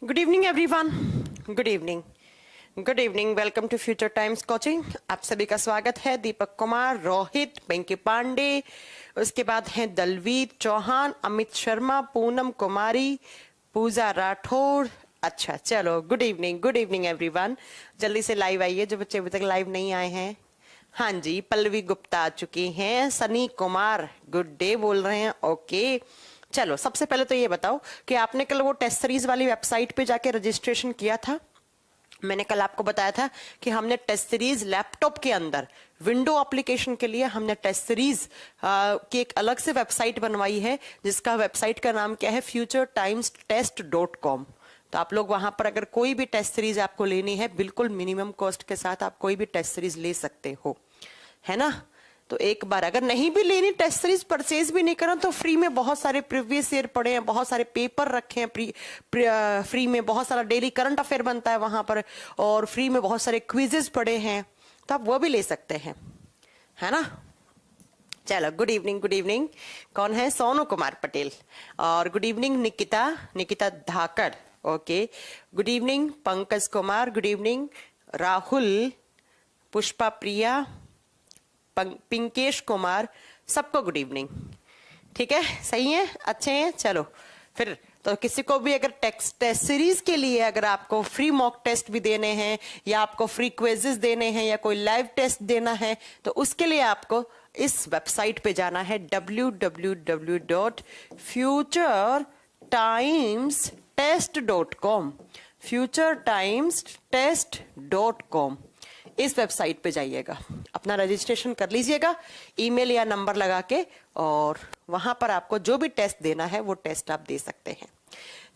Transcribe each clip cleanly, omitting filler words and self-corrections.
Good evening everyone. Good evening, good evening. Welcome to Future Times Coaching. आप सभी का स्वागत है। दीपक कुमार, रोहित, पिंकी पांडे, उसके बाद हैं दलवीर चौहान, अमित शर्मा, पूनम कुमारी, पूजा राठौर। अच्छा चलो, गुड इवनिंग एवरीवन। जल्दी से लाइव आइए जो बच्चे अभी तक लाइव नहीं आए हैं। हाँ जी, पल्लवी गुप्ता आ चुकी हैं, सनी कुमार गुड डे बोल रहे हैं। ओके चलो, सबसे पहले तो ये बताओ कि आपने कल वो टेस्ट सीरीज वाली वेबसाइट पे जाके रजिस्ट्रेशन किया था। मैंने कल आपको बताया था कि हमने टेस्ट सीरीज लैपटॉप के अंदर विंडो एप्लीकेशन के लिए हमने टेस्ट सीरीज की एक अलग से वेबसाइट बनवाई है, जिसका वेबसाइट का नाम क्या है, futuretimestest.com। तो आप लोग वहां पर अगर कोई भी टेस्ट सीरीज आपको लेनी है, बिल्कुल मिनिमम कॉस्ट के साथ आप कोई भी टेस्ट सीरीज ले सकते हो, है ना। तो एक बार अगर नहीं भी लेनी, टेस्ट सीरीज परचेज भी नहीं करना, तो फ्री में बहुत सारे प्रीवियस ईयर पड़े हैं, बहुत सारे पेपर रखे हैं फ्री में, बहुत सारा डेली करंट अफेयर बनता है वहां पर, और फ्री में बहुत सारे क्विजेस पड़े हैं, तो आप वो भी ले सकते हैं, है ना। चलो, गुड इवनिंग। कौन है? सोनू कुमार पटेल। और good evening Nikita Dhakad. Okay, good evening Pankaj Kumar, good evening Rahul, Pushpa Priya, Pinkesh Kumar, सबको गुड इवनिंग। ठीक है, सही है, अच्छे हैं। चलो फिर तो किसी को भी अगर टेस्ट सीरीज के लिए अगर आपको फ्री मॉक टेस्ट भी देने हैं, या आपको फ्री क्विजेस देने हैं, या कोई लाइव टेस्ट देना है, तो उसके लिए आपको इस वेबसाइट पे जाना है www.futuretimestest.com। futuretimestest.com इस वेबसाइट पे जाइएगा, अपना रजिस्ट्रेशन कर लीजिएगा ईमेल या नंबर लगा के, और वहां पर आपको जो भी टेस्ट देना है वो टेस्ट आप दे सकते हैं।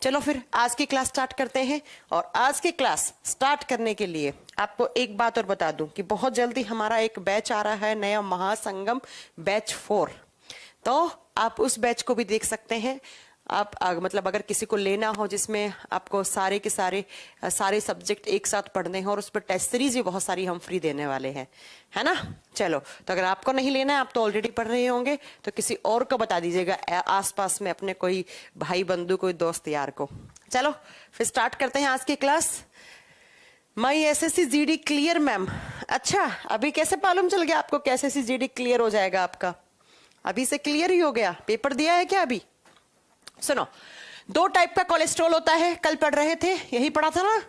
चलो फिर आज की क्लास स्टार्ट करते हैं। और आज की क्लास स्टार्ट करने के लिए आपको एक बात और बता दूं कि बहुत जल्दी हमारा एक बैच आ रहा है, नया महासंगम बैच 4। तो आप उस बैच को भी देख सकते हैं। आप मतलब अगर किसी को लेना हो जिसमें आपको सारे के सारे सब्जेक्ट एक साथ पढ़ने हैं, और उस पर टेस्ट सीरीज भी बहुत सारी हम फ्री देने वाले हैं, है ना। चलो, तो अगर आपको नहीं लेना है, आप तो ऑलरेडी पढ़ रहे होंगे, तो किसी और को बता दीजिएगा, आसपास में अपने कोई भाई बंधु, कोई दोस्त यार को। चलो फिर स्टार्ट करते हैं आज की क्लास। माई SSC GD क्लियर मैम। अच्छा, अभी कैसे मालूम चल गया आपको कि SSC GD क्लियर हो जाएगा आपका? अभी से क्लियर ही हो गया? पेपर दिया है क्या अभी? सुनो, 2 टाइप का कोलेस्ट्रॉल होता है, कल पढ़ रहे थे, यही पढ़ा था ना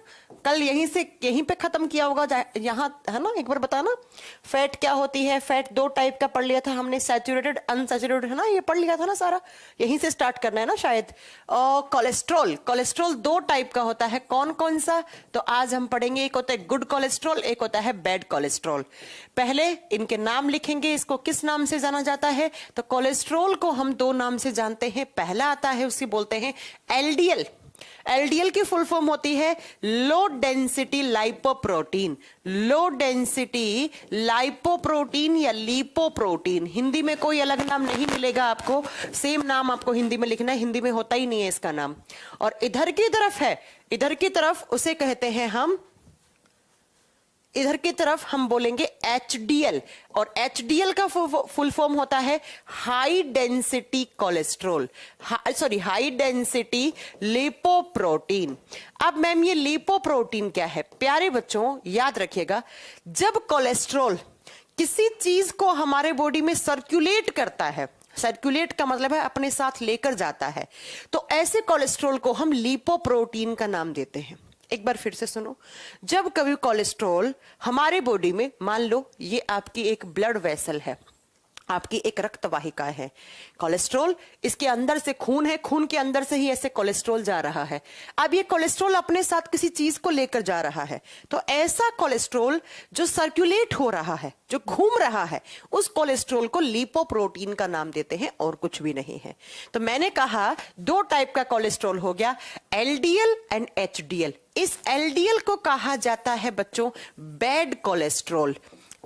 कल, यहीं पे खत्म किया होगा, यहाँ है ना। एक बार बताना फैट क्या होती है। फैट 2 टाइप का पढ़ लिया था हमने, सैचुरेटेड, अनसैचुरेटेड, है ना, ये पढ़ लिया था ना सारा। यहीं से स्टार्ट करना है ना शायद। और कोलेस्ट्रॉल 2 टाइप का होता है। कौन कौन सा? तो आज हम पढ़ेंगे, एक होता है गुड कोलेस्ट्रॉल, एक होता है बैड कोलेस्ट्रॉल। पहले इनके नाम लिखेंगे, इसको किस नाम से जाना जाता है। तो कोलेस्ट्रॉल को हम 2 नाम से जानते हैं। पहला आता है, उसे बोलते हैं LDL। LDL की फुल फॉर्म होती है low density lipoprotein. Low density lipoprotein या लिपोप्रोटीन, हिंदी में कोई अलग नाम नहीं मिलेगा आपको, सेम नाम आपको हिंदी में लिखना है, हिंदी में होता ही नहीं है इसका नाम। और इधर की तरफ है, इधर की तरफ उसे कहते हैं हम, इधर की तरफ हम बोलेंगे HDL। और HDL का फुल फॉर्म होता है high density cholesterol, high density lipoprotein. अब मैम ये लिपोप्रोटीन क्या है? प्यारे बच्चों याद रखिएगा, जब कोलेस्ट्रॉल किसी चीज को हमारे बॉडी में सर्कुलेट करता है, सर्कुलेट का मतलब है अपने साथ लेकर जाता है, तो ऐसे कोलेस्ट्रॉल को हम लिपोप्रोटीन का नाम देते हैं। एक बार फिर से सुनो, जब कभी कोलेस्ट्रॉल हमारे बॉडी में, मान लो ये आपकी एक ब्लड वेसल है, आपकी एक रक्त वाहिका है, कोलेस्ट्रॉल इसके अंदर से खून है, खून के अंदर से ही ऐसे कोलेस्ट्रॉल जा रहा है। अब ये कोलेस्ट्रॉल अपने साथ किसी चीज को लेकर जा रहा है, तो ऐसा कोलेस्ट्रॉल जो सर्कुलेट हो रहा है, जो घूम रहा है, उस कोलेस्ट्रॉल को लिपोप्रोटीन का नाम देते हैं, और कुछ भी नहीं है। तो मैंने कहा 2 टाइप का कोलेस्ट्रॉल हो गया, LDL एंड HDL। इस LDL को कहा जाता है बच्चों बैड कोलेस्ट्रॉल।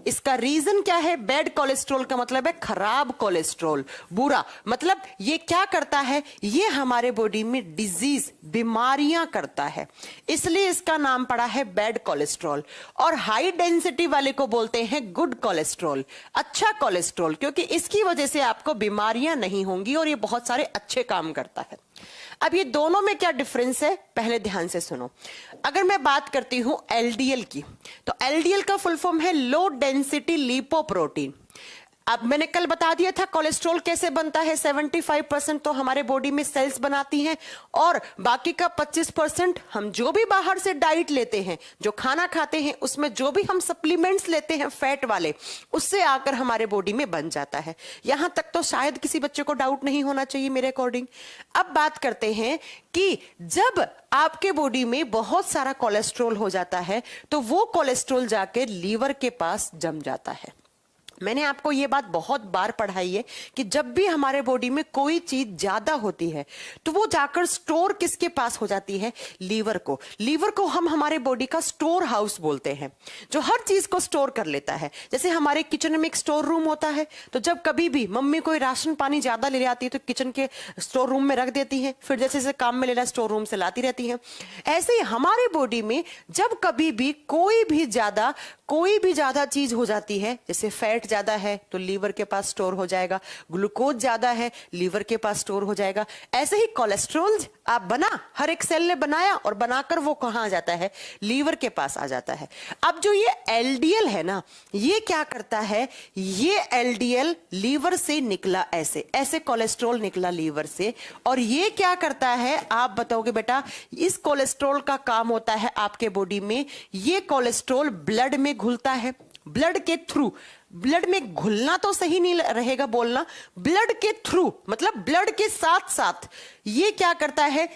इसका रीजन क्या है? बैड कोलेस्ट्रॉल का मतलब है खराब कोलेस्ट्रॉल, बुरा। मतलब ये क्या करता है? ये हमारे बॉडी में डिजीज, बीमारियां करता है, इसलिए इसका नाम पड़ा है बैड कोलेस्ट्रॉल। और हाई डेंसिटी वाले को बोलते हैं गुड कोलेस्ट्रॉल, अच्छा कोलेस्ट्रॉल, क्योंकि इसकी वजह से आपको बीमारियां नहीं होंगी और ये बहुत सारे अच्छे काम करता है। अब ये दोनों में क्या डिफरेंस है, पहले ध्यान से सुनो। अगर मैं बात करती हूं एलडीएल की, तो एलडीएल का फुल फॉर्म है लो डेंसिटी लिपोप्रोटीन। अब मैंने कल बता दिया था कोलेस्ट्रॉल कैसे बनता है, 75% तो हमारे बॉडी में सेल्स बनाती हैं और बाकी का 25% हम जो भी बाहर से डाइट लेते हैं, जो खाना खाते हैं, उसमें जो भी हम सप्लीमेंट्स लेते हैं फैट वाले, उससे आकर हमारे बॉडी में बन जाता है। यहां तक तो शायद किसी बच्चे को डाउट नहीं होना चाहिए मेरे अकॉर्डिंग। अब बात करते हैं कि जब आपके बॉडी में बहुत सारा कोलेस्ट्रॉल हो जाता है तो वो कोलेस्ट्रॉल जाके लीवर के पास जम जाता है। मैंने आपको ये बात बहुत बार पढ़ाई है कि जब भी हमारे बॉडी में कोई चीज ज्यादा होती है तो वो जाकर स्टोर किसके पास हो जाती है, लीवर को। लीवर को हम हमारे बॉडी का स्टोर हाउस बोलते हैं, जो हर चीज को स्टोर कर लेता है। जैसे हमारे किचन में एक स्टोर रूम होता है, तो जब कभी भी मम्मी कोई राशन पानी ज्यादा ले आती है तो किचन के स्टोर रूम में रख देती है, फिर जैसे जैसे काम में लेना स्टोर रूम से लाती रहती है। ऐसे ही हमारे बॉडी में जब कभी भी कोई भी ज्यादा चीज हो जाती है, जैसे फैट ज्यादा है तो लीवर के पास स्टोर हो जाएगा, ग्लूकोज ज्यादा है लीवर के पास स्टोर हो जाएगा। ऐसे ही कोलेस्ट्रॉल आप बना, हर एक सेल ने बनाया और बनाकर वो कहां आ जाता है, लीवर के पास आ जाता है। अब जो ये एलडीएल है ना, ये क्या करता है, ये एलडीएल लीवर से निकला, ऐसे ऐसे कोलेस्ट्रॉल निकला लीवर से, और ये क्या करता है आप बताओगे बेटा, इस कोलेस्ट्रॉल का काम होता है आपके बॉडी में, ये कोलेस्ट्रॉल ब्लड में घुलता है। ब्लड के थ्रू, ब्लड में घुलना तो सही नहीं रहेगा बोलना, ब्लड के थ्रू मतलब ब्लड के साथ साथ ये क्या करता है,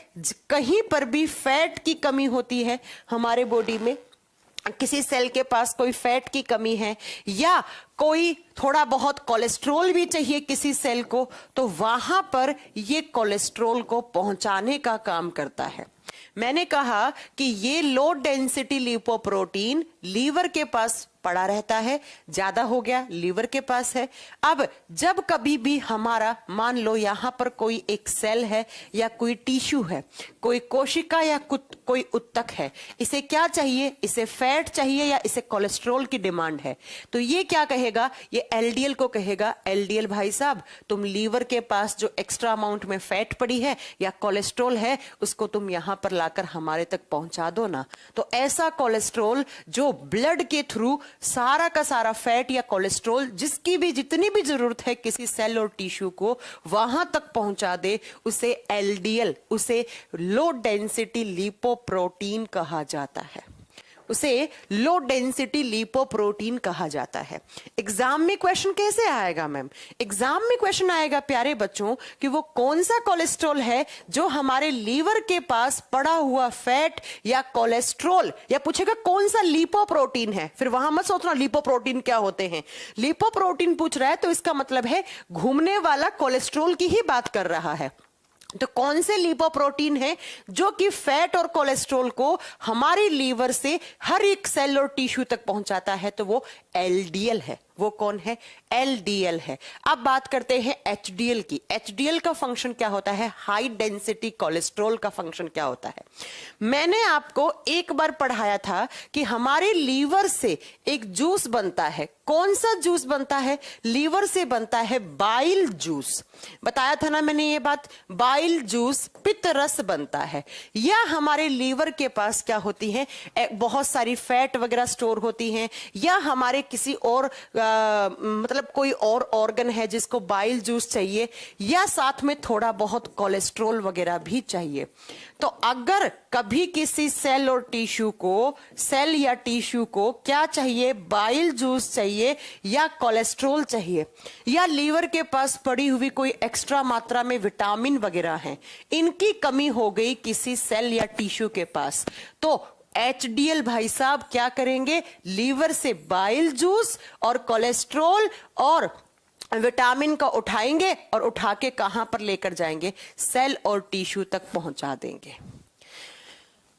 कहीं पर भी फैट की कमी होती है हमारे बॉडी में, किसी सेल के पास कोई फैट की कमी है या कोई थोड़ा बहुत कोलेस्ट्रॉल भी चाहिए किसी सेल को, तो वहां पर ये कोलेस्ट्रॉल को पहुंचाने का काम करता है। मैंने कहा कि ये लो डेंसिटी लिपोप्रोटीन लीवर के पास पड़ा रहता है, ज्यादा हो गया लीवर के पास है। अब जब कभी भी हमारा, मान लो यहां पर कोई एक सेल है या कोई टिश्यू है, कोई कोशिका या कोई उत्तक है, इसे क्या चाहिए, इसे फैट चाहिए या इसे कोलेस्ट्रॉल की डिमांड है, तो ये क्या कहेगा, ये एलडीएल को कहेगा, एलडीएल भाई साहब तुम लीवर के पास जो एक्स्ट्रा अमाउंट में फैट पड़ी है या कोलेस्ट्रॉल है उसको तुम यहां पर लाकर हमारे तक पहुंचा दो ना। तो ऐसा कोलेस्ट्रॉल जो ब्लड के थ्रू सारा का सारा फैट या कोलेस्ट्रॉल जिसकी भी जितनी भी जरूरत है किसी सेल और टिश्यू को वहां तक पहुंचा दे, उसे एलडीएल, उसे लो डेंसिटी लिपोप्रोटीन कहा जाता है, उसे लो डेंसिटी लिपोप्रोटीन कहा जाता है। एग्जाम में क्वेश्चन कैसे आएगा मैम, एग्जाम में क्वेश्चन आएगा प्यारे बच्चों कि वो कौन सा कोलेस्ट्रॉल है जो हमारे लीवर के पास पड़ा हुआ फैट या कोलेस्ट्रॉल, या पूछेगा कौन सा लिपोप्रोटीन है, फिर वहां मत सोचना लिपोप्रोटीन क्या होते हैं। लिपोप्रोटीन पूछ रहा है तो इसका मतलब है घूमने वाला कोलेस्ट्रॉल की ही बात कर रहा है। तो कौन से लिपोप्रोटीन है जो कि फैट और कोलेस्ट्रॉल को हमारी लीवर से हर एक सेल और टिश्यू तक पहुंचाता है, तो वो एलडीएल है। वो कौन है, एलडीएल है। अब बात करते हैं एचडीएल की। एचडीएल का फंक्शन क्या होता है, हाई डेंसिटी कोलेस्ट्रॉल का फंक्शन क्या होता है। मैंने आपको एक बार पढ़ाया था कि हमारे लीवर से एक जूस बनता है, कौन सा जूस बनता है, लीवर से बनता है बाइल जूस, बताया था ना मैंने ये बात, बाइल जूस पित्त रस बनता है। या हमारे लीवर के पास क्या होती है, बहुत सारी फैट वगैरह स्टोर होती हैं, या हमारे किसी और मतलब कोई और ऑर्गन है जिसको बाइल जूस चाहिए, या साथ में थोड़ा बहुत कोलेस्ट्रॉल वगैरह भी चाहिए। तो अगर कभी किसी सेल और टिश्यू को, सेल या टिश्यू को क्या चाहिए, बाइल जूस चाहिए या कोलेस्ट्रॉल चाहिए, या लीवर के पास पड़ी हुई कोई एक्स्ट्रा मात्रा में विटामिन वगैरह है, इनकी कमी हो गई किसी सेल या टिश्यू के पास, तो एचडीएल भाई साहब क्या करेंगे, लीवर से बाइल जूस और कोलेस्ट्रॉल और विटामिन का उठाएंगे और उठा के कहां पर लेकर जाएंगे, सेल और टिश्यू तक पहुंचा देंगे।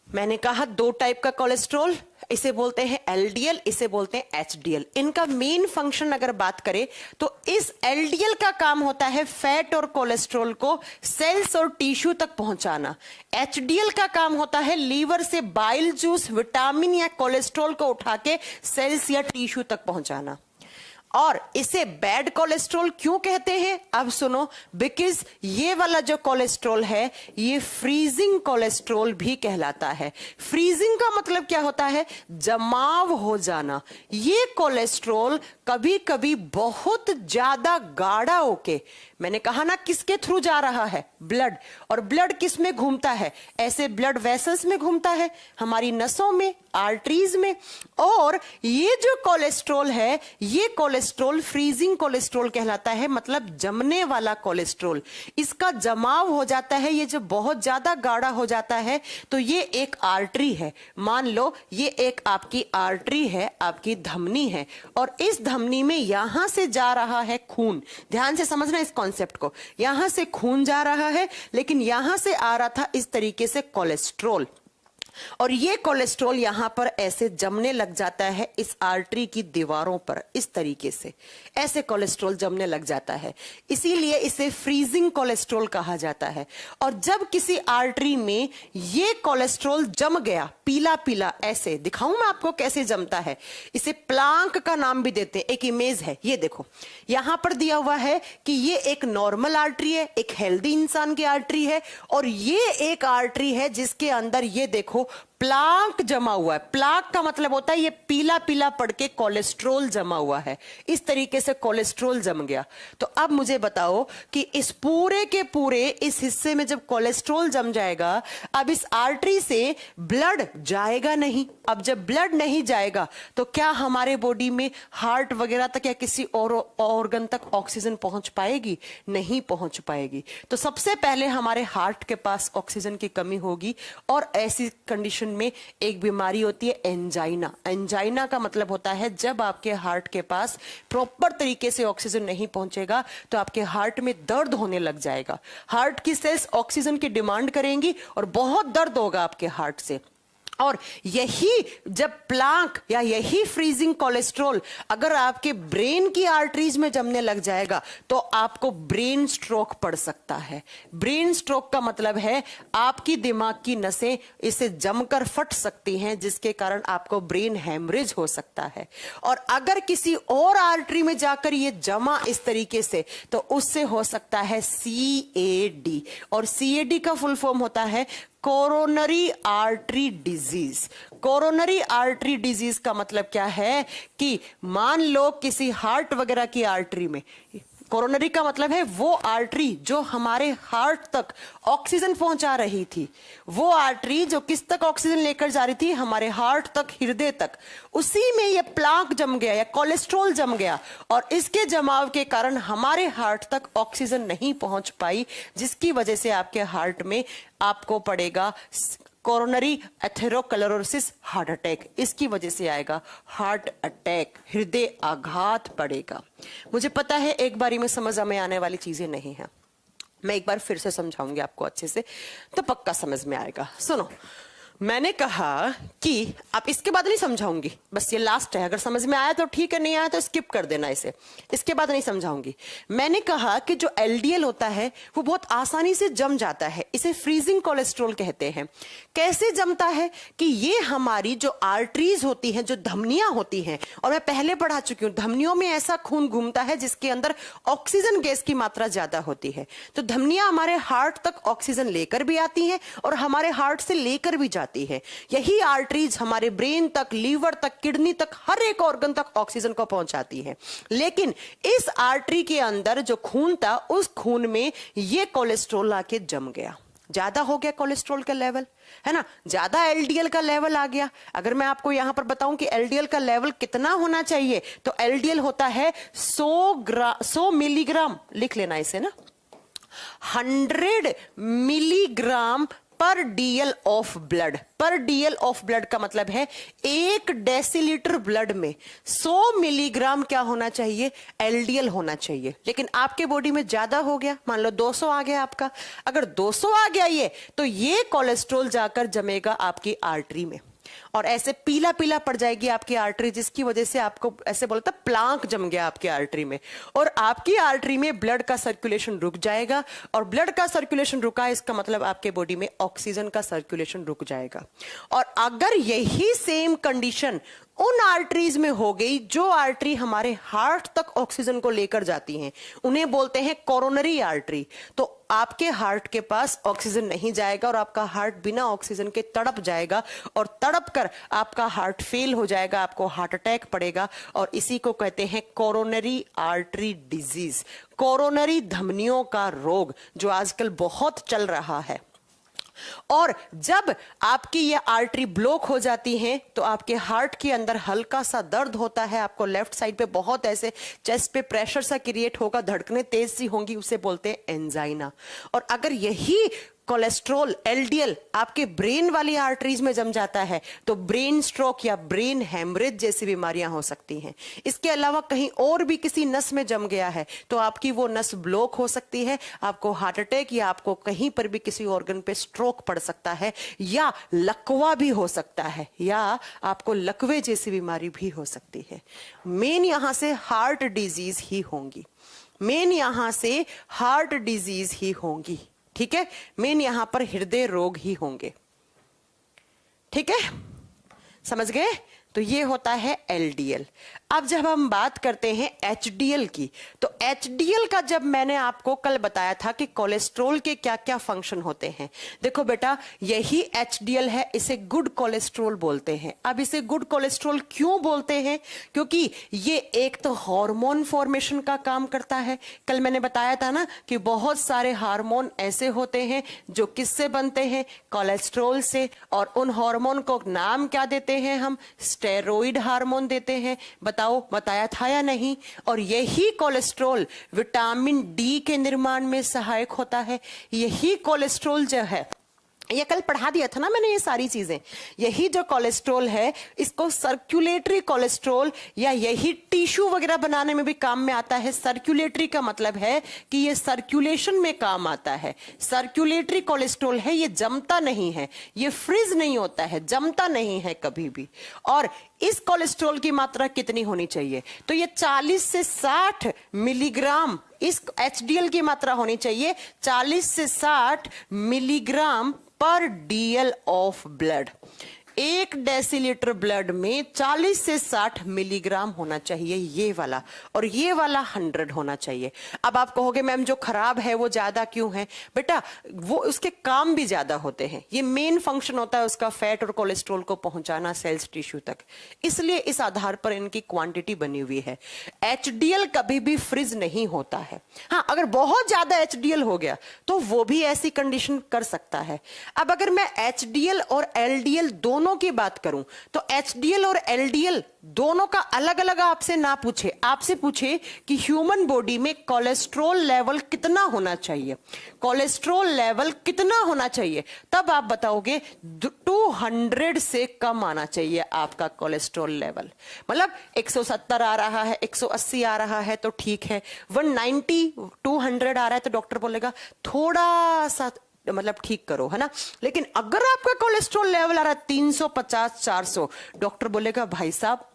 मैंने कहा दो टाइप का कोलेस्ट्रॉल, इसे बोलते हैं एलडीएल, इसे बोलते हैं एचडीएल। इनका मेन फंक्शन अगर बात करें तो इस एलडीएल का काम होता है फैट और कोलेस्ट्रॉल को सेल्स और टिश्यू तक पहुंचाना। एचडीएल का काम होता है लीवर से बाइल जूस, विटामिन या कोलेस्ट्रॉल को उठा के सेल्स या टिश्यू तक पहुंचाना। और इसे बैड कोलेस्ट्रॉल क्यों कहते हैं? अब सुनो, बिकॉज ये वाला जो कोलेस्ट्रॉल है ये फ्रीजिंग कोलेस्ट्रॉल भी कहलाता है। फ्रीजिंग का मतलब क्या होता है? जमाव हो जाना। ये कोलेस्ट्रॉल कभी कभी बहुत ज्यादा गाढ़ा होके, मैंने कहा ना किसके थ्रू जा रहा है? ब्लड। और ब्लड किस में घूमता है? ऐसे ब्लड वेसल्स में घूमता है, हमारी नसों में, आर्टरीज में। और ये जो कोलेस्ट्रॉल है ये कोलेस्ट्रॉल फ्रीजिंग कोलेस्ट्रॉल कहलाता है, मतलब जमने वाला कोलेस्ट्रॉल। इसका जमाव हो जाता है, ये जो बहुत ज्यादा गाढ़ा हो जाता है, तो ये एक आर्टरी है। मान लो ये एक आपकी आर्टरी है, आपकी धमनी है, और इस धमनी में यहां से जा रहा है खून। ध्यान से समझना इस कॉन्सेप्ट को। यहां से खून जा रहा है, लेकिन यहां से आ रहा था इस तरीके से कोलेस्ट्रॉल, और ये कोलेस्ट्रॉल यहां पर ऐसे जमने लग जाता है इस आर्टरी की दीवारों पर, इस तरीके से ऐसे कोलेस्ट्रॉल जमने लग जाता है। इसीलिए इसे फ्रीजिंग कोलेस्ट्रॉल कहा जाता है। और जब किसी आर्टरी में ये कोलेस्ट्रॉल जम गया, पीला पीला ऐसे, दिखाऊं मैं आपको कैसे जमता है, इसे प्लांक का नाम भी देते हैं। एक इमेज है, ये देखो, यहां पर दिया हुआ है कि ये एक नॉर्मल आर्टरी है, एक हेल्दी इंसान की आर्टरी है, और ये एक आर्टरी है जिसके अंदर ये देखो प्लाक जमा हुआ है। प्लाक का मतलब होता है ये पीला पीला पड़ के कोलेस्ट्रॉल जमा हुआ है। इस तरीके से कोलेस्ट्रॉल जम गया। तो अब मुझे बताओ कि इस पूरे के पूरे इस हिस्से में जब कोलेस्ट्रॉल जम जाएगा, अब इस आर्टरी से ब्लड जाएगा नहीं। अब जब ब्लड नहीं जाएगा तो क्या हमारे बॉडी में हार्ट वगैरह तक या किसी और ऑर्गन तक ऑक्सीजन पहुंच पाएगी? नहीं पहुंच पाएगी। तो सबसे पहले हमारे हार्ट के पास ऑक्सीजन की कमी होगी, और ऐसी कंडीशन में एक बीमारी होती है एंजाइना। एंजाइना का मतलब होता है जब आपके हार्ट के पास प्रॉपर तरीके से ऑक्सीजन नहीं पहुंचेगा तो आपके हार्ट में दर्द होने लग जाएगा। हार्ट की सेल्स ऑक्सीजन की डिमांड करेंगी और बहुत दर्द होगा आपके हार्ट से। और यही जब प्लाक या यही फ्रीजिंग कोलेस्ट्रॉल अगर आपके ब्रेन की आर्टरीज में जमने लग जाएगा तो आपको ब्रेन स्ट्रोक पड़ सकता है। ब्रेन स्ट्रोक का मतलब है आपकी दिमाग की नसें इसे जमकर फट सकती हैं, जिसके कारण आपको ब्रेन हैमरेज हो सकता है। और अगर किसी और आर्टरी में जाकर ये जमा इस तरीके से, तो उससे हो सकता है CAD। और CAD का फुल फॉर्म होता है coronary artery disease. Coronary artery disease का मतलब क्या है कि मान लो किसी हार्ट वगैरह की आर्टरी में, कोरोनरी का मतलब है वो आर्टरी जो हमारे हार्ट तक ऑक्सीजन पहुंचा रही थी, वो आर्टरी जो किस तक ऑक्सीजन लेकर जा रही थी? हमारे हार्ट तक, हृदय तक। उसी में ये प्लाक जम गया या कोलेस्ट्रॉल जम गया, और इसके जमाव के कारण हमारे हार्ट तक ऑक्सीजन नहीं पहुंच पाई, जिसकी वजह से आपके हार्ट में आपको पड़ेगा कोरोनरी एथेरोस्क्लेरोसिस, हार्ट अटैक। इसकी वजह से आएगा हार्ट अटैक, हृदय आघात पड़ेगा। मुझे पता है एक बारी में समझ में आने वाली चीजें नहीं है, मैं एक बार फिर से समझाऊंगी आपको अच्छे से, तो पक्का समझ में आएगा। सुनो, मैंने कहा कि आप इसके बाद नहीं समझाऊंगी, बस ये लास्ट है। अगर समझ में आया तो ठीक है, नहीं आया तो स्किप कर देना इसे, इसके बाद नहीं समझाऊंगी। मैंने कहा कि जो LDL होता है वो बहुत आसानी से जम जाता है, इसे फ्रीजिंग कोलेस्ट्रॉल कहते हैं। कैसे जमता है कि ये हमारी जो आर्टरीज होती हैं, जो धमनियां होती हैं, और मैं पहले पढ़ा चुकी हूं, धमनियों में ऐसा खून घूमता है जिसके अंदर ऑक्सीजन गैस की मात्रा ज्यादा होती है। तो धमनियां हमारे हार्ट तक ऑक्सीजन लेकर भी आती हैं और हमारे हार्ट से लेकर भी जाती है। यही आर्टरीज हमारे ब्रेन तक, लीवर तक, किडनी तक, हर एक ऑर्गन तक ऑक्सीजन को पहुंचाती है। लेकिन इस आर्टरी के अंदर जो खून था, उस खून में ये कोलेस्ट्रॉल आके जम गया, ज्यादा हो गया कोलेस्ट्रॉल का लेवल, है ना, ज्यादा LDL का लेवल आ गया। अगर मैं आपको यहां पर बताऊं कि LDL का लेवल कितना होना चाहिए, तो LDL होता है 100 मिलीग्राम, लिख लेना इसे ना, 100 मिलीग्राम पर DL ऑफ ब्लड। पर DL ऑफ ब्लड का मतलब है 1 डेसीलीटर ब्लड में 100 मिलीग्राम क्या होना चाहिए? LDL होना चाहिए। लेकिन आपके बॉडी में ज्यादा हो गया, मान लो 200 आ गया आपका। अगर 200 आ गया ये, तो ये कोलेस्ट्रॉल जाकर जमेगा आपकी आर्टरी में, और ऐसे पीला पीला पड़ जाएगी आपकी आर्टरी, जिसकी वजह से आपको ऐसे बोलता प्लाक जम गया आपकी आर्टरी में, और आपकी आर्टरी में ब्लड का सर्कुलेशन रुक जाएगा। और ब्लड का सर्कुलेशन रुका, इसका मतलब आपके बॉडी में ऑक्सीजन का सर्कुलेशन रुक जाएगा। और अगर यही सेम कंडीशन उन आर्टरीज में हो गई जो आर्टरी हमारे हार्ट तक ऑक्सीजन को लेकर जाती हैं, उन्हें बोलते हैं कोरोनरी आर्टरी। तो आपके हार्ट के पास ऑक्सीजन नहीं जाएगा और आपका हार्ट बिना ऑक्सीजन के तड़प जाएगा और तड़प कर आपका हार्ट फेल हो जाएगा, आपको हार्ट अटैक पड़ेगा और इसी को कहते हैं कोरोनरी आर्टरी डिजीज, कोरोनरी धमनियों का रोग, जो आजकल बहुत चल रहा है। और जब आपकी ये आर्टरी ब्लॉक हो जाती है तो आपके हार्ट के अंदर हल्का सा दर्द होता है, आपको लेफ्ट साइड पे बहुत ऐसे चेस्ट पे प्रेशर सा क्रिएट होगा, धड़कनें तेज सी होंगी, उसे बोलते हैं एंजाइना। और अगर यही कोलेस्ट्रॉल एलडीएल आपके ब्रेन वाली आर्टरीज में जम जाता है तो ब्रेन स्ट्रोक या ब्रेन हेमरेज जैसी बीमारियां हो सकती हैं। इसके अलावा कहीं और भी किसी नस में जम गया है तो आपकी वो नस ब्लॉक हो सकती है, आपको हार्ट अटैक या आपको कहीं पर भी किसी ऑर्गन पे स्ट्रोक पड़ सकता है, या लकवा भी हो सकता है, या आपको लकवे जैसी बीमारी भी हो सकती है। मेन यहां से हार्ट डिजीज ही होंगी, मेन यहां से हार्ट डिजीज ही होंगी, ठीक है, मेन यहां पर हृदय रोग ही होंगे, ठीक है, समझ गए। तो ये होता है एलडीएल। अब जब हम बात करते हैं एचडीएल की, तो एचडीएल का जब मैंने आपको कल बताया था कि कोलेस्ट्रॉल के क्या क्या फंक्शन होते हैं, देखो बेटा यही एचडीएल है, इसे गुड कोलेस्ट्रॉल बोलते हैं। अब इसे गुड कोलेस्ट्रॉल क्यों बोलते हैं? क्योंकि ये एक तो हार्मोन फॉर्मेशन का काम करता है। कल मैंने बताया था ना कि बहुत सारे हार्मोन ऐसे होते हैं जो किससे बनते हैं? कोलेस्ट्रॉल से। और उन हार्मोन को नाम क्या देते हैं हम? स्टेरॉइड हार्मोन देते हैं। बताओ, बताया था या नहीं? और यही कोलेस्ट्रॉल विटामिन डी के निर्माण में सहायक होता है। यही कोलेस्ट्रॉल जो है, ये कल पढ़ा दिया था ना मैंने ये सारी चीजें, यही जो कोलेस्ट्रॉल है इसको सर्कुलेटरी कोलेस्ट्रॉल या यही टिश्यू वगैरह बनाने में भी काम में आता है। सर्कुलेटरी का मतलब है कि ये सर्कुलेशन में काम आता है। सर्कुलेटरी कोलेस्ट्रॉल है, ये जमता नहीं है, ये फ्रीज नहीं होता है, जमता नहीं है कभी भी। और इस कोलेस्ट्रॉल की मात्रा कितनी होनी चाहिए? तो ये 40 से 60 मिलीग्राम इस एचडीएल की मात्रा होनी चाहिए, 40 से 60 मिलीग्राम पर DL of blood. 1 decilitre blood में 40 से 60 मिलीग्राम होना चाहिए ये वाला, और ये वाला 100 होना चाहिए। अब आप कहोगे मैम जो खराब है वो ज्यादा क्यों है? बेटा वो उसके काम भी ज्यादा होते हैं, ये मेन फंक्शन होता है उसका फैट और कोलेस्ट्रॉल को पहुंचाना सेल्स टिश्यू तक, इसलिए इस आधार पर इनकी क्वांटिटी बनी हुई है। एचडीएल कभी भी फ्रीज नहीं होता है। हाँ, अगर बहुत ज्यादा एचडीएल हो गया तो वो भी ऐसी कंडीशन कर सकता है। अब अगर मैं एचडीएल और एलडीएल दोनों की बात करूं तो एचडीएल और एलडीएल दोनों का अलग अलग आपसे ना पूछे, आपसे पूछे कि ह्यूमन बॉडी में कोलेस्ट्रॉल लेवल कितना होना चाहिए, कोलेस्ट्रॉल लेवल कितना होना चाहिए, तब आप बताओगे 200 से कम आना चाहिए आपका कोलेस्ट्रॉल लेवल। मतलब 170 आ रहा है, 180 आ रहा है तो ठीक है, 190 200 आ रहा है तो डॉक्टर बोलेगा थोड़ा सा मतलब ठीक करो, है ना। लेकिन अगर आपका कोलेस्ट्रॉल लेवल आ रहा है 350 400, डॉक्टर बोलेगा भाई साहब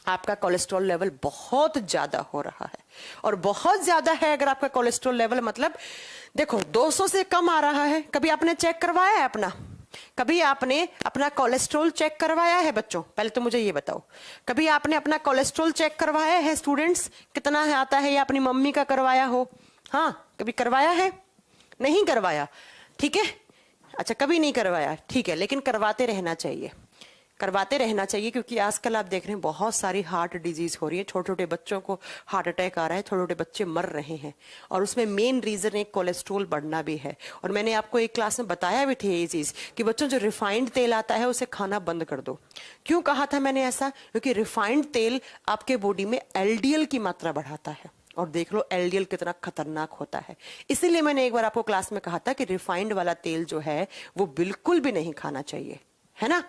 आपका कोलेस्ट्रॉल लेवल बहुत ज्यादा हो रहा है। और बहुत ज्यादा है अगर आपका कोलेस्ट्रॉल लेवल, मतलब देखो 200 से कम आ रहा है। कभी आपने चेक करवाया है अपना? कभी आपने अपना कोलेस्ट्रॉल चेक करवाया है बच्चों? पहले तो मुझे ये बताओ, कभी आपने अपना कोलेस्ट्रॉल चेक करवाया है स्टूडेंट्स? कितना है आता है, या अपनी मम्मी का करवाया हो? हाँ, कभी करवाया है? नहीं करवाया, ठीक है, अच्छा कभी नहीं करवाया, ठीक है, लेकिन करवाते रहना चाहिए, करवाते रहना चाहिए, क्योंकि आजकल आप देख रहे हैं बहुत सारी हार्ट डिजीज हो रही है, छोटे छोटे बच्चों को हार्ट अटैक आ रहा है, छोटे छोटे बच्चे मर रहे हैं, और उसमें मेन रीजन एक कोलेस्ट्रॉल बढ़ना भी है। और मैंने आपको एक क्लास में बताया भी थी ये चीज कि बच्चों जो रिफाइंड तेल आता है उसे खाना बंद कर दो। क्यों कहा था मैंने ऐसा? क्योंकि रिफाइंड तेल आपके बॉडी में एलडीएल की मात्रा बढ़ाता है, और देख लो एलडीएल कितना खतरनाक होता है। इसीलिए मैंने एक बार आपको क्लास में कहा था कि रिफाइंड वाला तेल जो है वो बिल्कुल भी नहीं खाना चाहिए, है ना।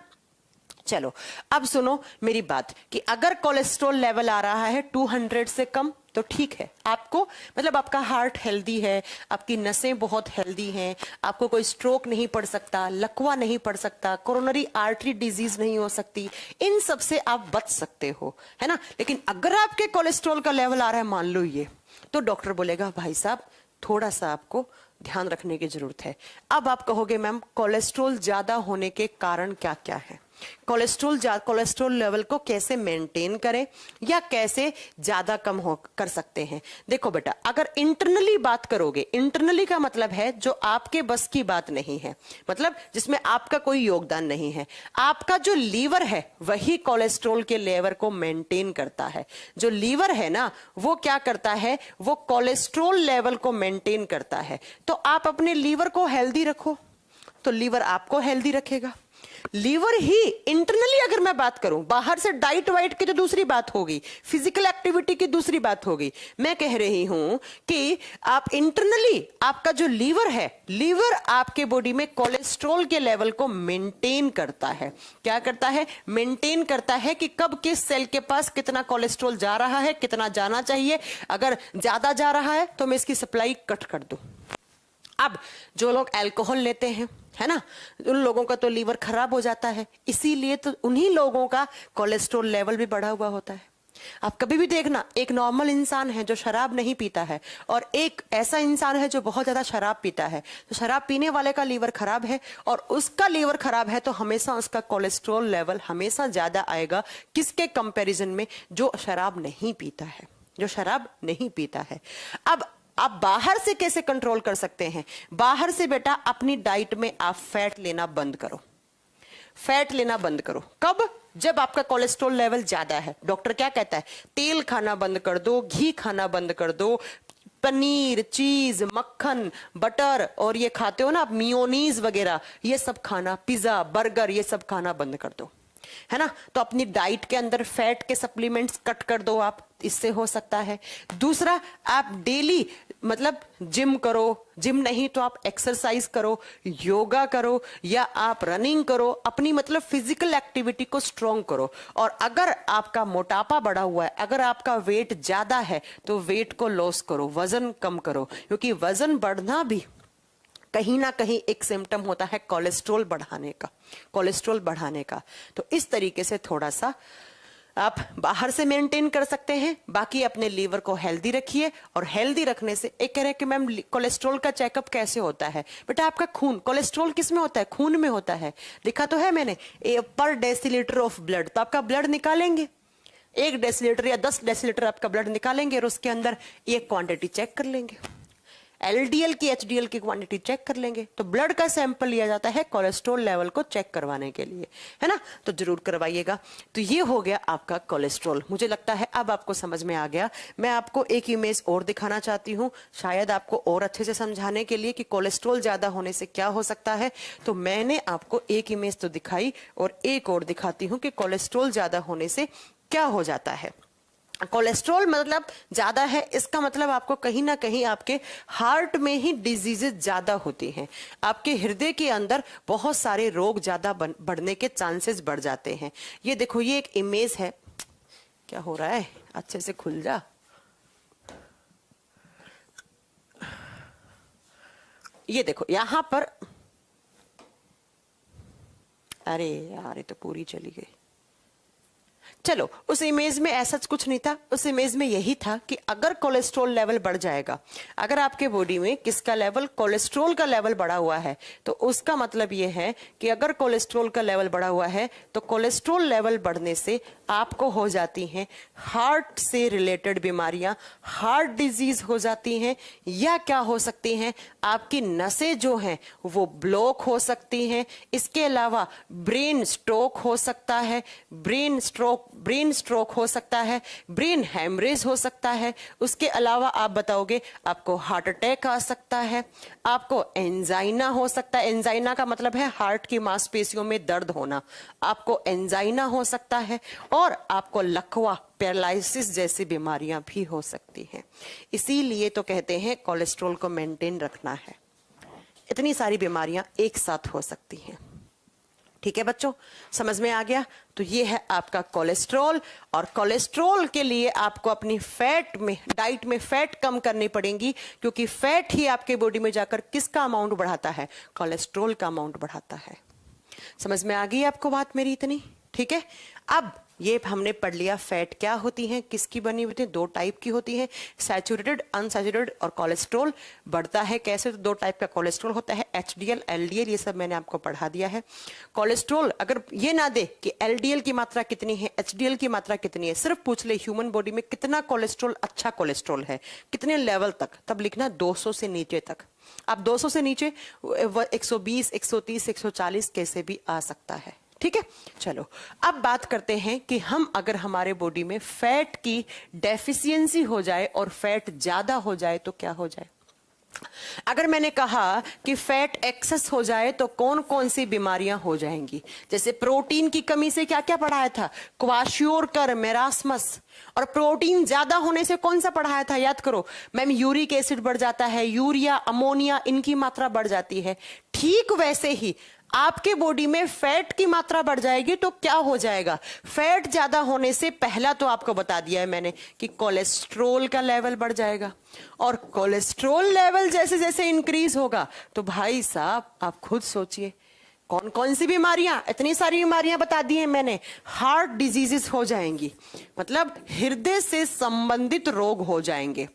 चलो अब सुनो मेरी बात कि अगर कोलेस्ट्रॉल लेवल आ रहा है 200 से कम तो ठीक है, आपको मतलब आपका हार्ट हेल्दी है, आपकी नसें बहुत हेल्दी हैं, आपको कोई स्ट्रोक नहीं पड़ सकता, लकवा नहीं पड़ सकता, कोरोनरी आर्टरी डिजीज नहीं हो सकती, इन सब से आप बच सकते हो, है ना। लेकिन अगर आपके कोलेस्ट्रॉल का लेवल आ रहा है मान लो ये, तो डॉक्टर बोलेगा भाई साहब थोड़ा सा आपको ध्यान रखने की जरूरत है। अब आप कहोगे मैम कोलेस्ट्रॉल ज्यादा होने के कारण क्या क्या है? कोलेस्ट्रॉल लेवल को कैसे मेंटेन करें या कैसे ज्यादा कम कर सकते हैं। देखो बेटा, अगर इंटरनली बात करोगे, इंटरनली का मतलब है जो आपके बस की बात नहीं है, मतलब जिसमें आपका कोई योगदान नहीं है। आपका जो लीवर है वही कोलेस्ट्रॉल के लेवल को मेंटेन करता है। जो लीवर है ना, वो क्या करता है, वो कोलेस्ट्रॉल लेवल को मेंटेन करता है। तो आप अपने लीवर को हेल्दी रखो तो लीवर आपको हेल्दी रखेगा। लीवर ही इंटरनली अगर मैं बात करूं, बाहर से डाइट वाइट की तो दूसरी बात होगी, फिजिकल एक्टिविटी की दूसरी बात होगी। मैं कह रही हूं कि आप इंटरनली, आपका जो लीवर है, लीवर आपके बॉडी में कोलेस्ट्रॉल के लेवल को मेंटेन करता है। क्या करता है? मेंटेन करता है कि कब किस सेल के पास कितना कोलेस्ट्रॉल जा रहा है, कितना जाना चाहिए। अगर ज्यादा जा रहा है तो मैं इसकी सप्लाई कट कर दूं। अब जो लोग अल्कोहल लेते हैं, है ना, उन लोगों का तो लीवर खराब हो जाता है, इसीलिए तो उन्हीं लोगों का कोलेस्ट्रॉल लेवल भी बढ़ा हुआ होता है। आप कभी भी देखना, एक नॉर्मल इंसान है जो शराब नहीं पीता है और एक ऐसा इंसान है जो बहुत ज्यादा शराब पीता है, तो शराब पीने वाले का लीवर खराब है और उसका लीवर खराब है तो हमेशा उसका कोलेस्ट्रॉल लेवल हमेशा ज्यादा आएगा। किसके कंपैरिजन में? जो शराब नहीं पीता है, जो शराब नहीं पीता है। अब आप बाहर से कैसे कंट्रोल कर सकते हैं? बाहर से बेटा अपनी डाइट में आप फैट लेना बंद करो। फैट लेना बंद करो। कब? जब आपका कोलेस्ट्रॉल लेवल ज्यादा है। डॉक्टर क्या कहता है? तेल खाना बंद कर दो, घी खाना बंद कर दो, पनीर, चीज, मक्खन, बटर और ये खाते हो ना आप मियोनीज वगैरह, ये सब खाना, पिज्जा, बर्गर, ये सब खाना बंद कर दो, है ना। तो अपनी डाइट के अंदर फैट के सप्लीमेंट्स कट कर दो आप, इससे हो सकता है। दूसरा, आप डेली मतलब जिम करो, जिम नहीं तो आप एक्सरसाइज करो, योगा करो या आप रनिंग करो, अपनी मतलब फिजिकल एक्टिविटी को स्ट्रॉन्ग करो। और अगर आपका मोटापा बढ़ा हुआ है, अगर आपका वेट ज्यादा है तो वेट को लॉस करो, वजन कम करो, क्योंकि वजन बढ़ना भी कहीं ना कहीं एक सिम्टम होता है कोलेस्ट्रॉल बढ़ाने का, कोलेस्ट्रॉल बढ़ाने का। तो इस तरीके से थोड़ा सा आप बाहर से मेंटेन कर सकते हैं। बाकी अपने लीवर को हेल्दी रखिए, और हेल्दी रखने से एक कह रहे हैं कि मैम कोलेस्ट्रॉल का चेकअप कैसे होता है? बेटा आपका खून, कोलेस्ट्रॉल किस में होता है? खून में होता है। लिखा तो है मैंने, पर डेसीलीटर ऑफ ब्लड। तो आपका ब्लड निकालेंगे, 1 डेसीलीटर या 10 डेसीलीटर आपका ब्लड निकालेंगे और उसके अंदर ये क्वांटिटी चेक कर लेंगे, एलडीएल की, एचडीएल की क्वांटिटी चेक कर लेंगे। तो ब्लड का सैंपल लिया जाता है कोलेस्ट्रॉल लेवल को चेक करवाने के लिए, है ना। तो जरूर करवाइएगा। तो ये हो गया आपका कोलेस्ट्रॉल। मुझे लगता है अब आपको समझ में आ गया। मैं आपको एक इमेज और दिखाना चाहती हूँ, शायद आपको और अच्छे से समझाने के लिए कि कोलेस्ट्रॉल ज्यादा होने से क्या हो सकता है। तो मैंने आपको एक इमेज तो दिखाई और एक और दिखाती हूँ कि कोलेस्ट्रॉल ज्यादा होने से क्या हो जाता है। कोलेस्ट्रॉल मतलब ज्यादा है, इसका मतलब आपको कहीं ना कहीं आपके हार्ट में ही डिजीजेस ज्यादा होती हैं, आपके हृदय के अंदर बहुत सारे रोग ज्यादा बढ़ने के चांसेस बढ़ जाते हैं। ये देखो, ये एक इमेज है। क्या हो रहा है? अच्छे से खुल जा। ये देखो यहां पर, अरे यार ये तो पूरी चली गई। चलो, उस इमेज में ऐसा कुछ नहीं था। उस इमेज में यही था कि अगर कोलेस्ट्रॉल लेवल बढ़ जाएगा, अगर आपके बॉडी में किसका लेवल, कोलेस्ट्रॉल का लेवल बढ़ा हुआ है, तो उसका मतलब यह है कि अगर कोलेस्ट्रॉल का लेवल बढ़ा हुआ है तो कोलेस्ट्रॉल लेवल बढ़ने से आपको हो जाती हैं हार्ट से रिलेटेड बीमारियां, हार्ट डिजीज हो जाती हैं, या क्या हो सकती हैं, आपकी नसें जो हैं वो ब्लॉक हो सकती हैं। इसके अलावा ब्रेन स्ट्रोक हो सकता है, ब्रेन स्ट्रोक हो सकता है, ब्रेन हैमरेज हो सकता है। उसके अलावा आप बताओगे आपको हार्ट अटैक आ सकता है, आपको एंजाइना हो सकता है। एंजाइना का मतलब है हार्ट की मांसपेशियों में दर्द होना। आपको एंजाइना हो सकता है और आपको लकवा, पैरालिसिस जैसी बीमारियां भी हो सकती हैं। इसीलिए तो कहते हैं कोलेस्ट्रॉल को मेंटेन रखना है। इतनी सारी बीमारियां एक साथ हो सकती हैं। ठीक है बच्चों, समझ में आ गया? तो ये है आपका कोलेस्ट्रॉल, और कोलेस्ट्रॉल के लिए आपको अपनी फैट में, डाइट में फैट कम करनी पड़ेगी, क्योंकि फैट ही आपके बॉडी में जाकर किसका अमाउंट बढ़ाता है? कोलेस्ट्रॉल का अमाउंट बढ़ाता है। समझ में आ गई आपको बात मेरी इतनी? ठीक है। अब ये हमने पढ़ लिया फैट क्या होती है, किसकी बनी हुई थी, 2 टाइप की होती है, सैचुरेटेड, अनसैचुरेटेड और कोलेस्ट्रॉल बढ़ता है कैसे, तो 2 टाइप का कोलेस्ट्रॉल होता है, एचडीएल, एलडीएल, ये सब मैंने आपको पढ़ा दिया है। कोलेस्ट्रॉल अगर ये ना दे कि एलडीएल की मात्रा कितनी है, एचडीएल की मात्रा कितनी है, सिर्फ पूछ ले ह्यूमन बॉडी में कितना कोलेस्ट्रॉल अच्छा कोलेस्ट्रॉल है, कितने लेवल तक, तब लिखना 200 से नीचे तक। आप 200 से नीचे 120, 130, 140 कैसे भी आ सकता है, ठीक है। चलो अब बात करते हैं कि हम अगर हमारे बॉडी में फैट की डेफिशिएंसी हो जाए और फैट ज्यादा हो जाए तो क्या हो जाए। अगर मैंने कहा कि फैट एक्सेस हो जाए तो कौन कौन सी बीमारियां हो जाएंगी, जैसे प्रोटीन की कमी से क्या क्या पढ़ाया था, क्वाशियोरकर, मेरास्मस, और प्रोटीन ज्यादा होने से कौन सा पढ़ाया था, याद करो मैम, यूरिक एसिड बढ़ जाता है, यूरिया, अमोनिया, इनकी मात्रा बढ़ जाती है। ठीक वैसे ही आपके बॉडी में फैट की मात्रा बढ़ जाएगी तो क्या हो जाएगा, फैट ज्यादा होने से पहला तो आपको बता दिया है मैंने कि कोलेस्ट्रोल का लेवल बढ़ जाएगा, और कोलेस्ट्रोल लेवल जैसे जैसे इंक्रीज होगा तो भाई साहब आप खुद सोचिए कौन कौन सी बीमारियां, इतनी सारी बीमारियां बता दी हैं मैंने, हार्ट डिजीजेस हो जाएंगी, मतलब हृदय से संबंधित रोग हो जाएंगे,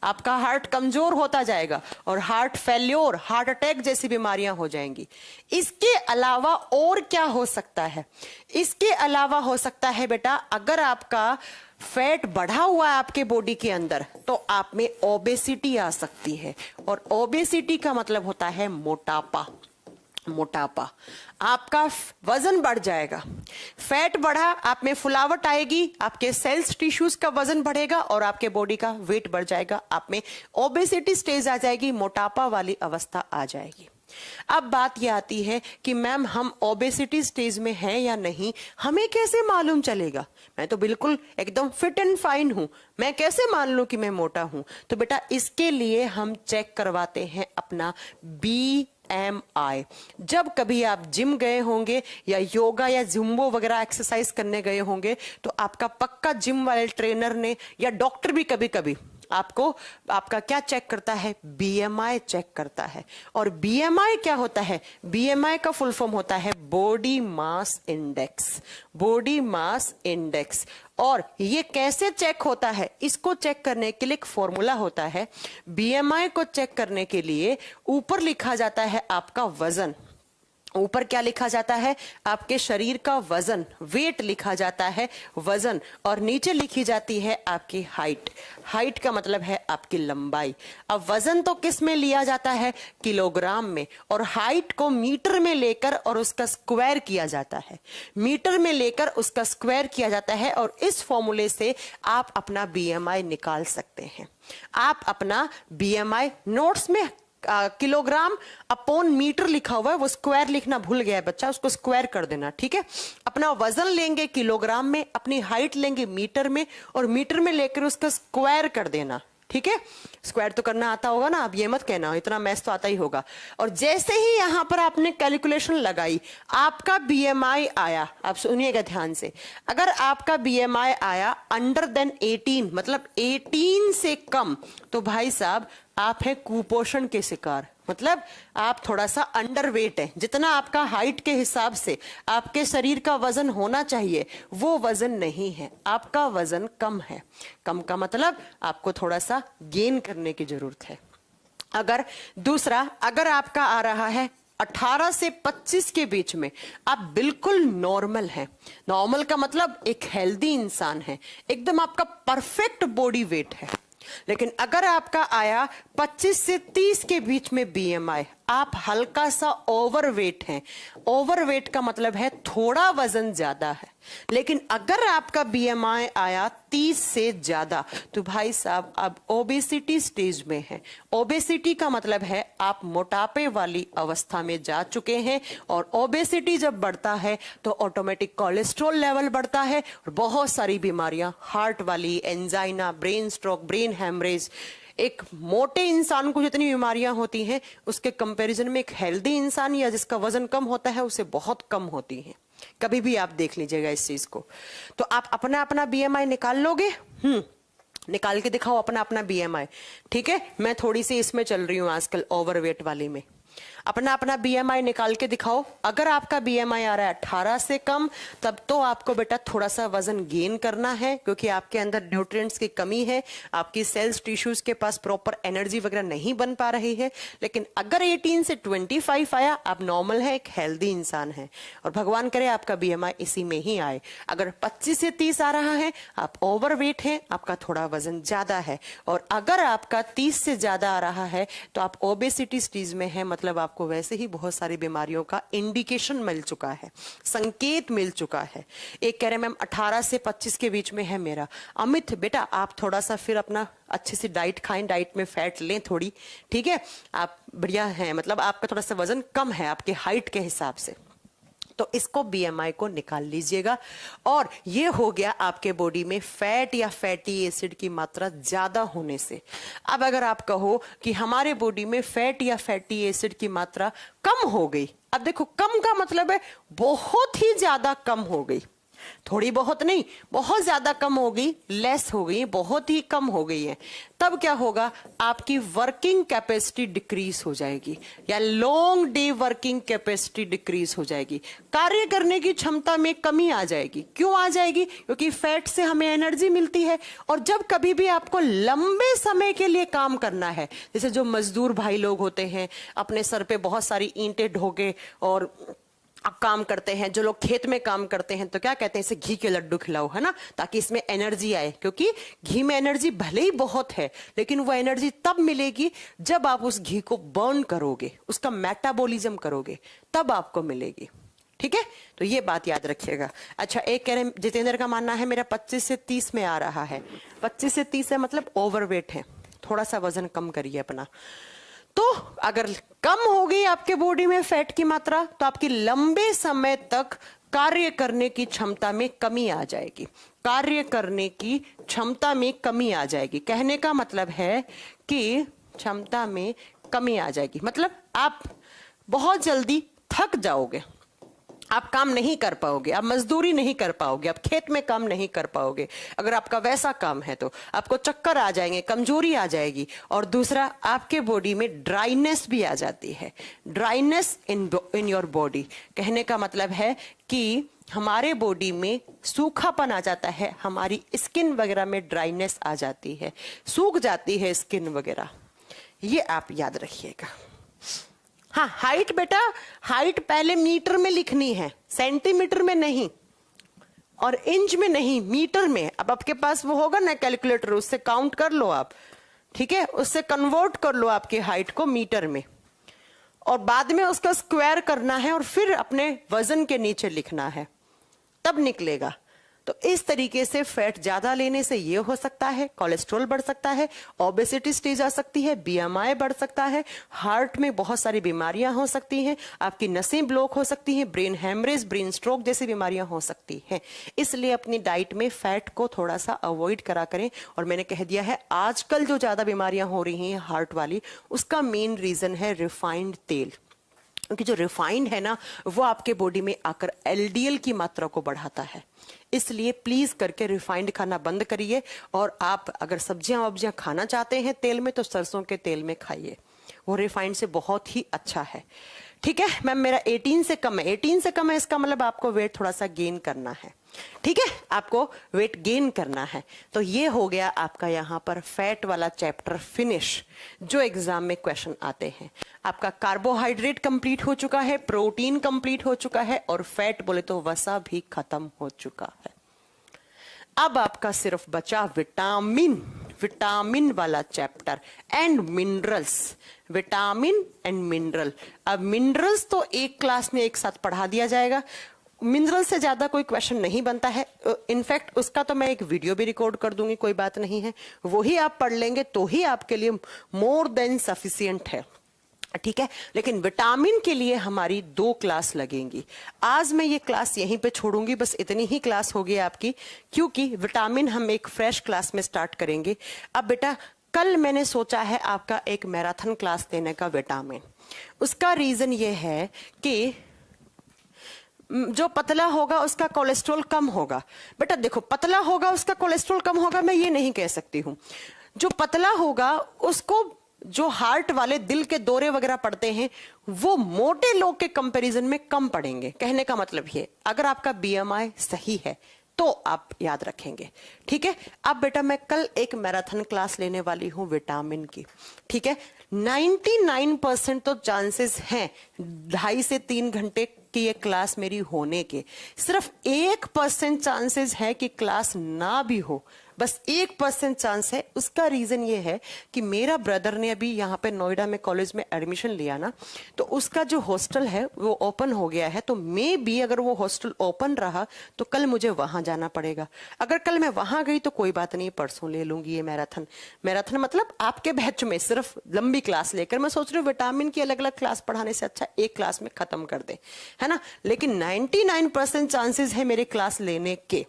आपका हार्ट कमजोर होता जाएगा और हार्ट फेल्योर, हार्ट अटैक जैसी बीमारियां हो जाएंगी। इसके अलावा और क्या हो सकता है, इसके अलावा हो सकता है बेटा, अगर आपका फैट बढ़ा हुआ है आपके बॉडी के अंदर तो आप में ओबेसिटी आ सकती है, और ओबेसिटी का मतलब होता है मोटापा। मोटापा, आपका वजन बढ़ जाएगा, फैट बढ़ा, आप में फुलावट आएगी, आपके सेल्स टिश्यूज का वजन बढ़ेगा और आपके बॉडी का वेट बढ़ जाएगा, आप में ओबेसिटी स्टेज आ जाएगी, मोटापा वाली अवस्था आ जाएगी। अब बात यह आती है कि मैम हम ओबेसिटी स्टेज में हैं या नहीं, हमें कैसे मालूम चलेगा, मैं तो बिल्कुल एकदम फिट एंड फाइन हूं, मैं कैसे मान लूं कि मैं मोटा हूं। तो बेटा इसके लिए हम चेक करवाते हैं अपना BMI। जब कभी आप जिम गए होंगे या योगा या जुम्बो वगैरह एक्सरसाइज करने गए होंगे तो आपका पक्का जिम वाले ट्रेनर ने या डॉक्टर भी कभी कभी आपको आपका क्या चेक करता है, BMI चेक करता है। और BMI क्या होता है, BMI का फुल फॉर्म होता है body mass index, body mass index. और ये कैसे चेक होता है, इसको चेक करने के लिए एक फॉर्मूला होता है। BMI को चेक करने के लिए ऊपर लिखा जाता है आपका वजन, ऊपर क्या लिखा जाता है, आपके शरीर का वजन, वेट लिखा जाता है वजन, और नीचे लिखी जाती है आपकी हाइट। हाइट का मतलब है आपकी लंबाई। अब वजन तो किस में लिया जाता है, किलोग्राम में, और हाइट को मीटर में लेकर और उसका स्क्वायर किया जाता है, मीटर में लेकर उसका स्क्वायर किया जाता है, और इस फॉर्मूले से आप अपना BMI निकाल सकते हैं। आप अपना BMI नोट्स में किलोग्राम अपॉन मीटर लिखा हुआ है, वो स्क्वायर लिखना भूल गया है बच्चा, उसको स्क्वायर कर देना, ठीक है। अपना वजन लेंगे किलोग्राम में, अपनी हाइट लेंगे मीटर में, और मीटर में लेकर उसका स्क्वायर कर देना, ठीक है। स्क्वायर तो करना आता होगा ना, आप ये मत कहना इतना मैथ्स तो आता ही होगा। और जैसे ही यहां पर आपने कैलकुलेशन लगाई, आपका BMI आया, आप सुनिएगा ध्यान से, अगर आपका BMI आया अंडर देन 18, मतलब 18 से कम, तो भाई साहब आप हैं कुपोषण के शिकार, मतलब आप थोड़ा सा अंडरवेट है, जितना आपका हाइट के हिसाब से आपके शरीर का वजन होना चाहिए वो वजन नहीं है, आपका वजन कम है। कम का मतलब आपको थोड़ा सा गेन करने की जरूरत है। अगर दूसरा, अगर आपका आ रहा है 18 से 25 के बीच में, आप बिल्कुल नॉर्मल हैं। नॉर्मल का मतलब एक हेल्दी इंसान है, एकदम आपका परफेक्ट बॉडी वेट है। लेकिन अगर आपका आया 25 से 30 के बीच में BMI, आप हल्का सा ओवरवेट हैं। ओवरवेट का मतलब है थोड़ा वजन ज्यादा है। लेकिन अगर आपका BMI आया 30 से ज्यादा, तो भाई साहब आप ओबेसिटी स्टेज में हैं। ओबेसिटी का मतलब है आप मोटापे वाली अवस्था में जा चुके हैं, और ओबेसिटी जब बढ़ता है तो ऑटोमेटिक कोलेस्ट्रॉल लेवल बढ़ता है, और बहुत सारी बीमारियां, हार्ट वाली, angina, brain stroke, brain haemorrhage, एक मोटे इंसान को जितनी बीमारियां होती हैं उसके कंपैरिजन में एक हेल्दी इंसान या जिसका वजन कम होता है उसे बहुत कम होती हैं। कभी भी आप देख लीजिएगा इस चीज को। तो आप अपना अपना BMI निकाल लोगे, निकाल के दिखाओ अपना अपना BMI, ठीक है। मैं थोड़ी सी इसमें चल रही हूं आजकल ओवरवेट वाली में। अपना अपना बीएमआई निकाल के दिखाओ। अगर आपका बीएमआई आ रहा है 18 से कम, तब तो आपको बेटा थोड़ा सा वजन गेन करना है, क्योंकि आपके अंदर न्यूट्रिएंट्स की कमी है, आपकी सेल्स टिश्यूज के पास प्रॉपर एनर्जी वगैरह नहीं बन पा रही है। लेकिन अगर 18 से 25 आया, आप नॉर्मल है, एक हेल्दी इंसान है, और भगवान करे आपका बीएमआई इसी में ही आए। अगर 25 से 30 आ रहा है, आप ओवरवेट हैं, आपका थोड़ा वजन ज्यादा है। और अगर आपका 30 से ज्यादा आ रहा है तो आप ओबेसिटी स्टेज में है, मतलब आपको वैसे ही बहुत सारी बीमारियों का इंडिकेशन मिल चुका है, संकेत मिल चुका है। एक कह रहे मैम 18 से 25 के बीच में है मेरा। अमित बेटा आप थोड़ा सा फिर अपना अच्छे से डाइट खाएं, डाइट में फैट लें थोड़ी, ठीक है, आप बढ़िया हैं, मतलब आपका थोड़ा सा वजन कम है आपके हाइट के हिसाब से। तो इसको बीएमआई को निकाल लीजिएगा। और ये हो गया आपके बॉडी में फैट या फैटी एसिड की मात्रा ज्यादा होने से। अब अगर आप कहो कि हमारे बॉडी में फैट या फैटी एसिड की मात्रा कम हो गई, अब देखो कम का मतलब है बहुत ही ज्यादा कम हो गई, थोड़ी बहुत नहीं, बहुत ज्यादा कम हो गई, लेस हो गई, बहुत ही कम हो गई है। तब क्या होगा, आपकी वर्किंग कैपेसिटी डिक्रीज हो जाएगी, या long day working capacity decrease हो जाएगी, कार्य करने की क्षमता में कमी आ जाएगी। क्यों आ जाएगी? क्योंकि फैट से हमें एनर्जी मिलती है, और जब कभी भी आपको लंबे समय के लिए काम करना है, जैसे जो मजदूर भाई लोग होते हैं, अपने सर पे बहुत सारी ईंटें ढोके और काम करते हैं, जो लोग खेत में काम करते हैं, तो क्या कहते हैं, इसे घी के लड्डू खिलाओ, है ना, ताकि इसमें एनर्जी आए। क्योंकि घी में एनर्जी भले ही बहुत है, लेकिन वो एनर्जी तब मिलेगी जब आप उस घी को बर्न करोगे, उसका मेटाबॉलिज्म करोगे, तब आपको मिलेगी। ठीक है, तो ये बात याद रखिएगा। अच्छा, एक कह रहे जितेंद्र का मानना है मेरा 25 से 30 में आ रहा है। 25 से 30 है मतलब ओवरवेट है, थोड़ा सा वजन कम करिए अपना। तो अगर कम हो गई आपके बॉडी में फैट की मात्रा, तो आपकी लंबे समय तक कार्य करने की क्षमता में कमी आ जाएगी, कार्य करने की क्षमता में कमी आ जाएगी। कहने का मतलब है कि क्षमता में कमी आ जाएगी, मतलब आप बहुत जल्दी थक जाओगे, आप काम नहीं कर पाओगे, आप मजदूरी नहीं कर पाओगे, आप खेत में काम नहीं कर पाओगे। अगर आपका वैसा काम है तो आपको चक्कर आ जाएंगे, कमजोरी आ जाएगी। और दूसरा, आपके बॉडी में ड्राइनेस भी आ जाती है, ड्राइनेस इन योर बॉडी। कहने का मतलब है कि हमारे बॉडी में सूखापन आ जाता है, हमारी स्किन वगैरह में ड्राइनेस आ जाती है, सूख जाती है स्किन वगैरह। ये आप याद रखिएगा। हाँ, हाइट बेटा, हाइट पहले मीटर में लिखनी है, सेंटीमीटर में नहीं और इंच में नहीं, मीटर में। अब आपके पास वो होगा ना कैलकुलेटर, उससे काउंट कर लो आप, ठीक है, उससे कन्वर्ट कर लो आपकी हाइट को मीटर में, और बाद में उसका स्क्वायर करना है और फिर अपने वजन के नीचे लिखना है, तब निकलेगा। तो इस तरीके से फैट ज्यादा लेने से ये हो सकता है, कोलेस्ट्रॉल बढ़ सकता है, ओबेसिटी स्टेज आ सकती है, बीएमआई बढ़ सकता है, हार्ट में बहुत सारी बीमारियां हो सकती हैं, आपकी नसें ब्लॉक हो सकती हैं, ब्रेन हैमरेज, ब्रेन स्ट्रोक जैसी बीमारियां हो सकती हैं। इसलिए अपनी डाइट में फैट को थोड़ा सा अवॉइड करा करें। और मैंने कह दिया है, आजकल जो ज्यादा बीमारियां हो रही हैं हार्ट वाली, उसका मेन रीजन है रिफाइंड तेल। क्योंकि जो रिफाइंड है ना, वो आपके बॉडी में आकर एलडीएल की मात्रा को बढ़ाता है। इसलिए प्लीज करके रिफाइंड खाना बंद करिए, और आप अगर सब्जियां वब्जियां खाना चाहते हैं तेल में, तो सरसों के तेल में खाइए, वो रिफाइंड से बहुत ही अच्छा है। ठीक है मैम, मेरा 18 से कम है, 18 से कम है इसका मतलब आपको वेट थोड़ा सा गेन करना है। ठीक है, आपको वेट गेन करना है। तो ये हो गया आपका यहाँ पर फैट वाला चैप्टर फिनिश, जो एग्जाम में क्वेश्चन आते हैं। आपका कार्बोहाइड्रेट कंप्लीट हो चुका है, प्रोटीन कंप्लीट हो चुका है, और फैट बोले तो वसा भी खत्म हो चुका है। अब आपका सिर्फ बचा विटामिन, विटामिन वाला chapter and minerals, vitamin and mineral. अब मिनरल्स तो एक क्लास में एक साथ पढ़ा दिया जाएगा, मिनरल से ज्यादा कोई क्वेश्चन नहीं बनता है। इनफैक्ट उसका तो मैं एक वीडियो भी रिकॉर्ड कर दूंगी, कोई बात नहीं है, वही आप पढ़ लेंगे तो ही आपके लिए मोर देन सफिशिएंट है। ठीक है, लेकिन विटामिन के लिए हमारी 2 क्लास लगेंगी। आज मैं ये क्लास यहीं पे छोड़ूंगी, बस इतनी ही क्लास होगी आपकी, क्योंकि विटामिन हम एक फ्रेश क्लास में स्टार्ट करेंगे। अब बेटा, कल मैंने सोचा है आपका एक मैराथन क्लास देने का विटामिन। उसका रीजन ये है कि जो पतला होगा उसका कोलेस्ट्रॉल कम होगा। बेटा देखो, पतला होगा उसका कोलेस्ट्रॉल कम होगा, मैं ये नहीं कह सकती हूं। जो पतला होगा उसको जो हार्ट वाले, दिल के दौरे वगैरह पड़ते हैं, वो मोटे लोग के कंपैरिजन में कम पड़ेंगे। कहने का मतलब ये, अगर आपका बीएमआई सही है तो आप याद रखेंगे। ठीक है। अब बेटा मैं कल एक मैराथन क्लास लेने वाली हूं विटामिन की। ठीक है। 99% तो चांसेस हैं 2.5 से 3 घंटे की ये क्लास मेरी होने के। सिर्फ 1% चांसेस है कि क्लास ना भी हो, बस 1% चांस है। उसका रीजन ये है कि मेरा ब्रदर ने अभी यहाँ पे नोएडा में कॉलेज में एडमिशन लिया ना, तो उसका जो हॉस्टल है वो ओपन हो गया है। तो मे बी अगर वो हॉस्टल ओपन रहा तो कल मुझे वहां जाना पड़ेगा। अगर कल मैं वहां गई तो कोई बात नहीं, परसों ले लूंगी ये मैराथन। मैराथन मतलब आपके बैच में सिर्फ लंबी क्लास लेकर। मैं सोच रही हूँ विटामिन की अलग अलग क्लास पढ़ाने से अच्छा एक क्लास में खत्म कर दे, है ना। लेकिन 99% चांसेस है मेरे क्लास लेने के।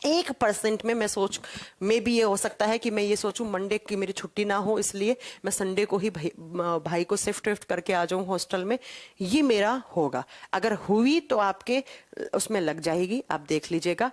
1% में मैं सोच में भी ये हो सकता है कि मैं ये सोचूं मंडे की मेरी छुट्टी ना हो, इसलिए मैं संडे को ही भाई को शिफ्ट विफ्ट करके आ जाऊं हॉस्टल में। ये मेरा होगा। अगर हुई तो आपके उसमें लग जाएगी, आप देख लीजिएगा।